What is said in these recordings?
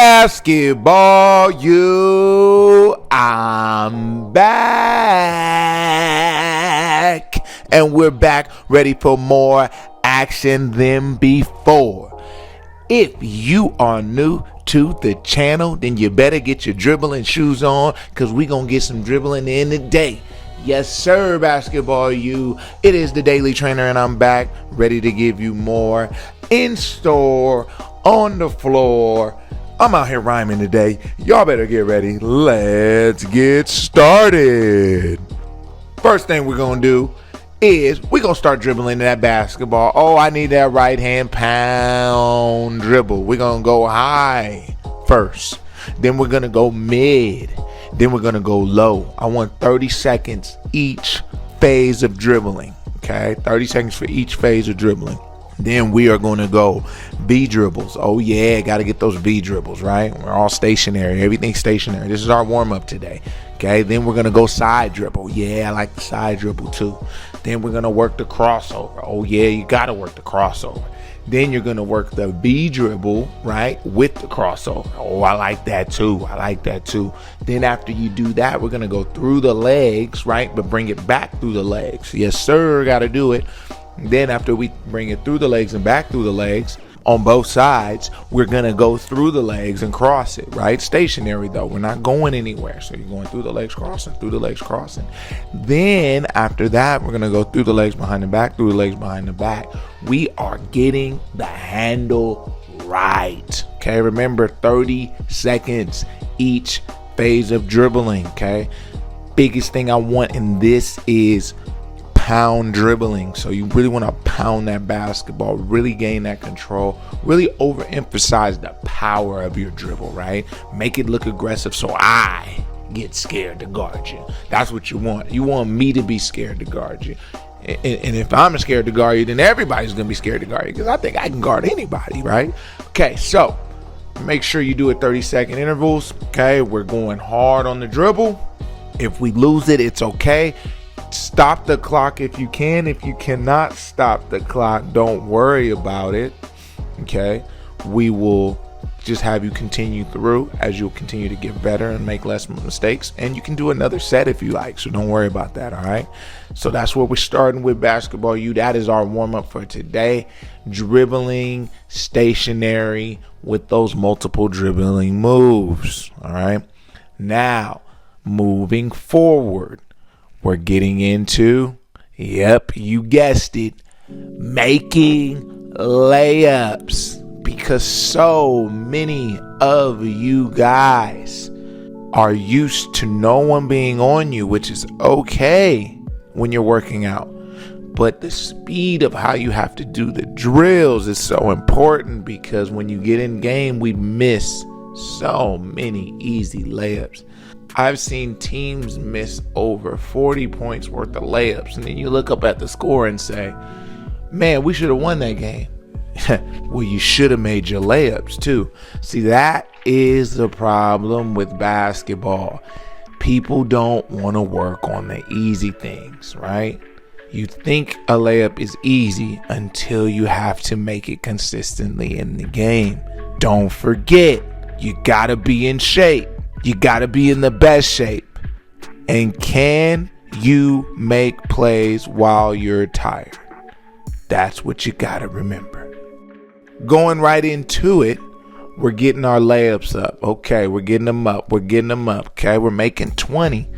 Basketball I'm back, and we're back ready for more action than before. If you are new to the channel, then you better get your dribbling shoes on, because we're gonna get some dribbling in today. Yes sir, Basketball it is the Daily Trainer, and I'm back ready to give you more in store, on the floor. I'm out here rhyming today. Y'all better get ready. Let's get started. First thing we're going to do is we're going to start dribbling that basketball. Oh, I need that right hand pound dribble. We're going to go high first. Then we're going to go mid. Then we're going to go low. I want 30 seconds each phase of dribbling. Okay, 30 seconds for each phase of dribbling. Then we are going to go V dribbles. Oh yeah, got to get those V dribbles, right? We're all stationary. Everything's stationary. This is our warm-up today. Okay, then we're going to go side dribble. Yeah, I like the side dribble too. Then we're going to work the crossover. Oh yeah, you got to work the crossover. Then you're going to work the V dribble, right, with the crossover. Oh, I like that too. I like that too. Then after you do that, we're going to go through the legs, right, but bring it back through the legs. Yes sir, got to do it. Then after we bring it through the legs and back through the legs on both sides, we're going to go through the legs and cross it, right? Stationary though. We're not going anywhere. So you're going through the legs, crossing, through the legs, crossing. Then after that, we're going to go through the legs behind the back, through the legs behind the back. We are getting the handle right. Okay, remember 30 seconds each phase of dribbling, okay? Biggest thing I want in this is pound dribbling. So you really want to pound that basketball, really gain that control, really overemphasize the power of your dribble, right? Make it look aggressive so I get scared to guard you. That's what you want. You want me to be scared to guard you. And if I'm scared to guard you, then everybody's going to be scared to guard you, because I think I can guard anybody, right? Okay, so make sure you do it 30-second intervals. Okay, we're going hard on the dribble. If we lose it, it's okay. Stop the clock if you can. If you cannot stop the clock, don't worry about it. Okay, we will just have you continue through as you'll continue to get better and make less mistakes, and you can do another set if you like, so don't worry about that. All right, so that's what we're starting with, Basketball that is our warm-up for today. Dribbling stationary with those multiple dribbling moves. All right, now moving forward, we're getting into, yep, you guessed it, making layups, because so many of you guys are used to no one being on you, which is okay when you're working out. But the speed of how you have to do the drills is so important, because when you get in game, we miss so many easy layups. I've seen teams miss over 40 points worth of layups, and then you look up at the score and say, man, we should have won that game. Well, you should have made your layups too. See, that is the problem with basketball. People don't want to work on the easy things, right? You think a layup is easy until you have to make it consistently in the game. Don't forget, you gotta be in shape. You got to be in the best shape. And can you make plays while you're tired? That's what you got to remember. Going right into it, we're getting our layups up. Okay, we're getting them up. Okay, we're making 20.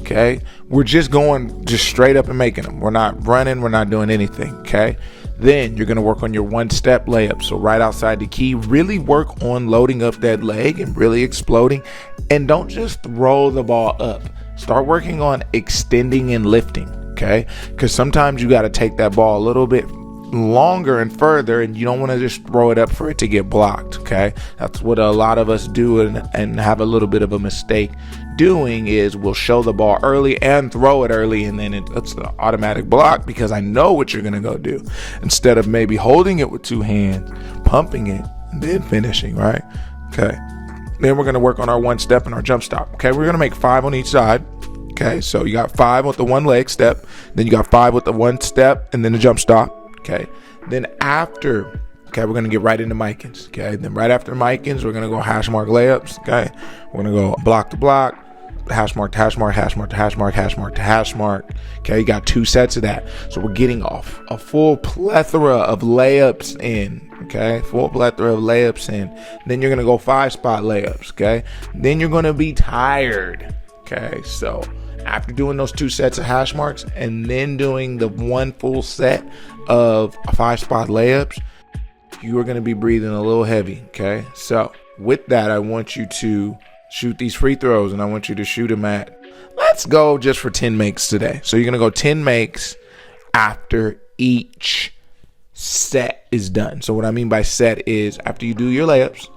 Okay, we're just going straight up and making them. We're not running. We're not doing anything. Okay. Then you're going to work on your one-step layup. So right outside the key, really work on loading up that leg and really exploding. And don't just throw the ball up. Start working on extending and lifting, okay? Because sometimes you got to take that ball a little bit longer and further, and you don't want to just throw it up for it to get blocked, okay? That's what a lot of us do and have a little bit of a mistake doing, is we'll show the ball early and throw it early, and then it's the automatic block, because I know what you're going to go do, instead of maybe holding it with two hands, pumping it, and then finishing, right? Okay. Then we're going to work on our one step and our jump stop. Okay, we're going to make 5 on each side. Okay, so you got 5 with the one leg step, then you got 5 with the one step, and then the jump stop. Okay, then after Okay, we're gonna get right into Mikans. Okay, then right after Mikans, we're gonna go Hashmark layups. Okay, we're gonna go block to block, Hashmark to Hashmark, Hashmark to Hashmark, Hashmark to Hashmark. Okay, you got 2 sets of that. So we're getting off a full plethora of layups in. Okay, full plethora of layups in. Then you're gonna go 5-spot layups. Okay, then you're gonna be tired. Okay, so after doing those 2 sets of hash marks and then doing the 1 full set of 5-spot layups, you are going to be breathing a little heavy. Okay, so with that, I want you to shoot these free throws, and I want you to shoot them at, let's go just for 10 makes today. So you're going to go 10 makes after each set is done. So what I mean by set is after you do your layups,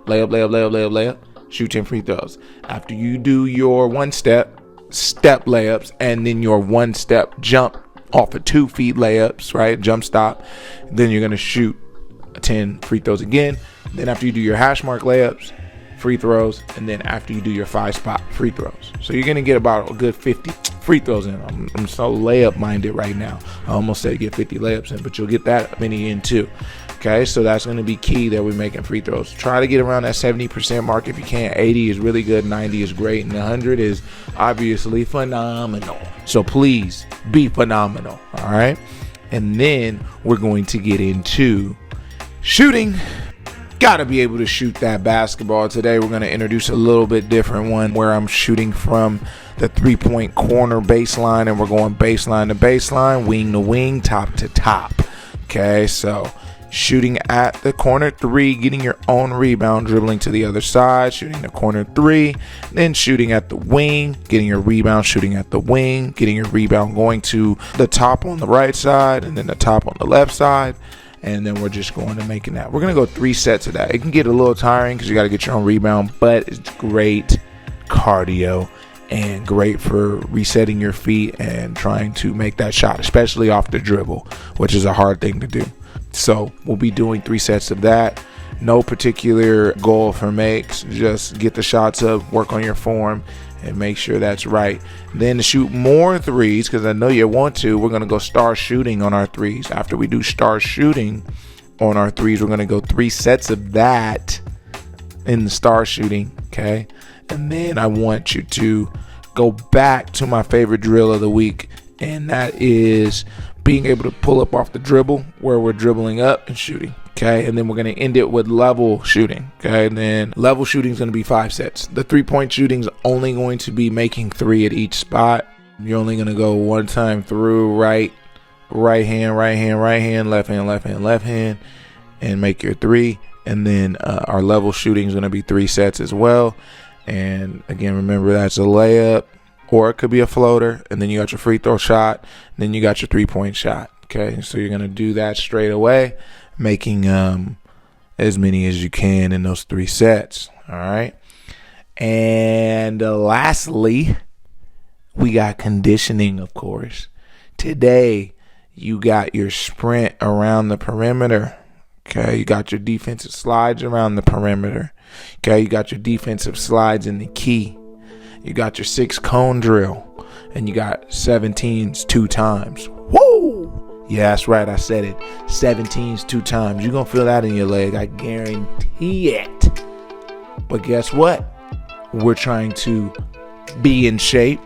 layup, shoot 10 free throws. After you do your 1-step layups, and then your 1-step jump off of 2 feet layups, right? Jump stop. Then you're going to shoot 10 free throws again. Then after you do your hash mark layups, free throws, and then after you do your 5-spot free throws. So you're going to get about a good 50 free throws in. I'm so layup minded right now. I almost said get 50 layups in, but you'll get that many in too. Okay, so that's going to be key that we're making free throws. Try to get around that 70% mark if you can. 80 is really good, 90 is great, and 100 is obviously phenomenal. So please be phenomenal, all right? And then we're going to get into shooting. Gotta be able to shoot that basketball. Today we're going to introduce a little bit different one where I'm shooting from the 3-point corner baseline, and we're going baseline to baseline, wing to wing, top to top. Okay, so shooting at the corner 3, getting your own rebound, dribbling to the other side, shooting the corner 3, then shooting at the wing, getting your rebound, shooting at the wing, getting your rebound, going to the top on the right side and then the top on the left side. And then we're just going to making that. We're going to go 3 sets of that. It can get a little tiring because you got to get your own rebound, but it's great cardio and great for resetting your feet and trying to make that shot, especially off the dribble, which is a hard thing to do. So we'll be doing 3 sets of that. No particular goal for makes. Just get the shots up, work on your form, and make sure that's right. Then to shoot more 3s, because I know you want to, we're going to go star shooting on our 3s. After we do star shooting on our 3s, we're going to go 3 sets of that in the star shooting, okay? And then I want you to go back to my favorite drill of the week, and that is being able to pull up off the dribble where we're dribbling up and shooting. Okay, and then we're going to end it with level shooting. Okay, and then level shooting is going to be 5 sets. The 3-point shooting is only going to be making 3 at each spot. You're only going to go 1 time through right hand, left hand, and make your 3. And then our level shooting is going to be 3 sets as well. And again, remember that's a layup, or it could be a floater, and then you got your free throw shot, and then you got your 3-point shot. Okay, so you're going to do that straight away, making as many as you can in those 3 sets. All right. And lastly, we got conditioning, of course. Today, you got your sprint around the perimeter. Okay, you got your defensive slides around the perimeter. Okay, you got your defensive slides in the key. You got your 6 cone drill, and you got 17s 2 times. Woo! Yeah, that's right. I said it. 17s 2 times. You're going to feel that in your leg. I guarantee it. But guess what? We're trying to be in shape,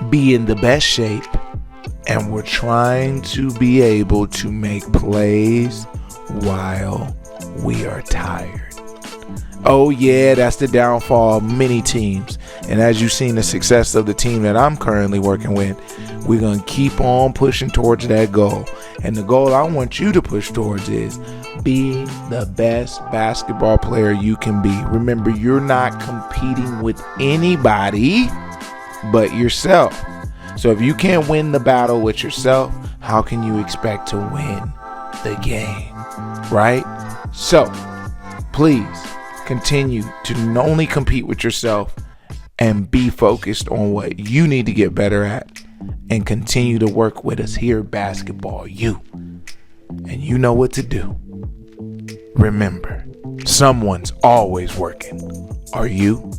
be in the best shape, and we're trying to be able to make plays while we are tired. Oh yeah, that's the downfall of many teams. And as you've seen the success of the team that I'm currently working with, we're going to keep on pushing towards that goal. And the goal I want you to push towards is being the best basketball player you can be. Remember, you're not competing with anybody but yourself. So if you can't win the battle with yourself, how can you expect to win the game? Right? So please continue to not only compete with yourself and be focused on what you need to get better at, and continue to work with us here at Basketball U. And you know what to do. Remember, someone's always working. Are you?